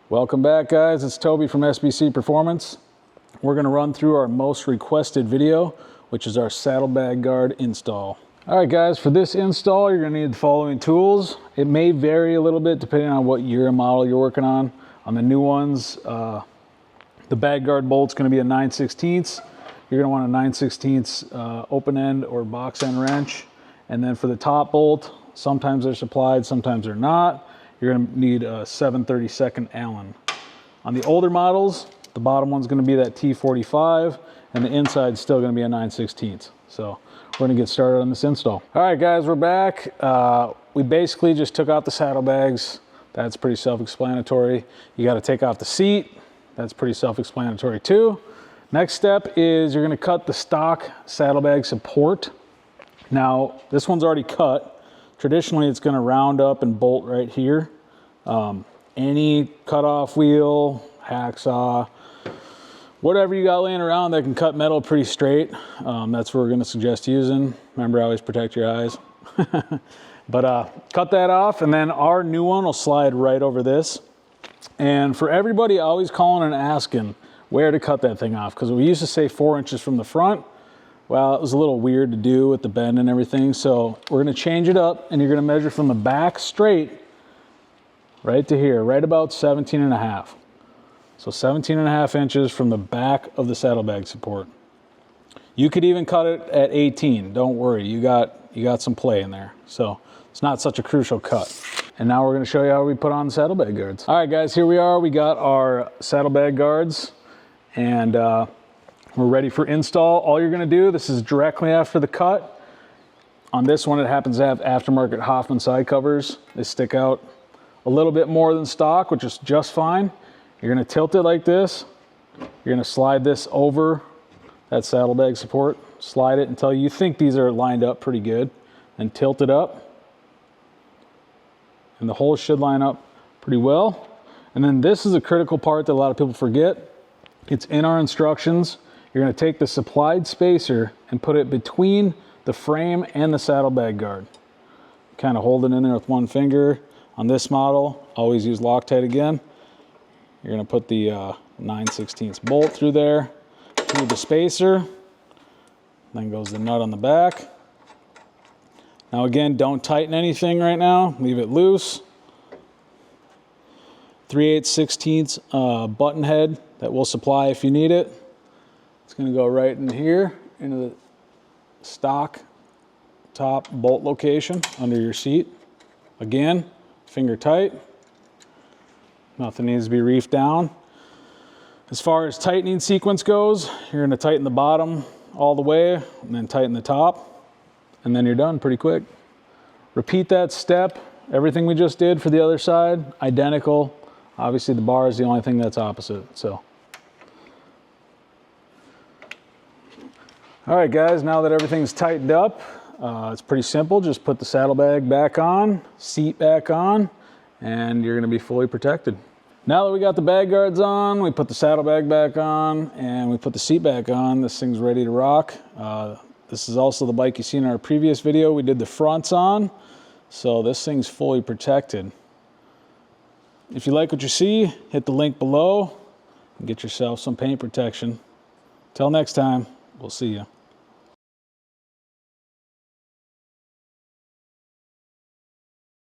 Welcome back, guys. It's Toby from SBC Performance. We're going to run through our most requested video, which is our saddlebag guard install. All right, guys, for this install, you're going to need the following tools. It may vary a little bit depending on what year and model you're working on. On the new ones, the bag guard bolt's going to be a 9/16. You're going to want a 9/16 open end or box end wrench. And then for the top bolt, sometimes they're supplied, sometimes they're not. You're going to need a 7/32 Allen. On the older models, the bottom one's going to be that T45, and the inside's still going to be a 9/16. So we're going to get started on this install. All right, guys, we're back. We basically just took out the saddlebags. That's pretty self-explanatory. You got to take off the seat. That's pretty self-explanatory too. Next step is you're going to cut the stock saddlebag support. Now, this one's already cut. Traditionally, it's going to round up and bolt right here. Any cutoff wheel, hacksaw, whatever you got laying around that can cut metal pretty straight, that's what we're going to suggest using. Remember, always protect your eyes. But cut that off, and then our new one will slide right over this. And for everybody always calling and asking where to cut that thing off, because we used to say 4 inches from the front. Well, it was a little weird to do with the bend and everything, so we're going to change it up, and you're going to measure from the back straight right to here, right about 17.5. So 17.5 inches from the back of the saddlebag support. You could even cut it at 18. Don't worry, you got some play in there. So it's not such a crucial cut. And now we're going to show you how we put on the saddlebag guards. All right, guys, here we are. We got our saddlebag guards, and we're ready for install. All you're going to do, this is directly after the cut. On this one, it happens to have aftermarket Hoffman side covers. They stick out a little bit more than stock, which is just fine. You're going to tilt it like this. You're going to slide this over that saddlebag support. Slide it until you think these are lined up pretty good, and tilt it up. And the holes should line up pretty well. And then this is a critical part that a lot of people forget. It's in our instructions. You're going to take the supplied spacer and put it between the frame and the saddlebag guard. Kind of hold it in there with one finger. On this model, always use Loctite again. You're going to put the 9/16 bolt through there, through the spacer. Then goes the nut on the back. Now again, don't tighten anything right now. Leave it loose. 3/8/16 button head that will supply if you need it. It's going to go right in here into the stock top bolt location under your seat. Again, finger tight. Nothing needs to be reefed down. As far as tightening sequence goes, you're going to tighten the bottom all the way and then tighten the top, and then you're done pretty quick. Repeat that step. Everything we just did for the other side, identical. Obviously the bar is the only thing that's opposite. So, all right, guys, now that everything's tightened up, it's pretty simple. Just put the saddlebag back on, seat back on, and you're going to be fully protected. Now that we got the bag guards on, we put the saddlebag back on, and we put the seat back on, this thing's ready to rock. This is also the bike you seen in our previous video. We did the fronts on, so this thing's fully protected. If you like what you see, hit the link below and get yourself some paint protection. Till next time, we'll see you.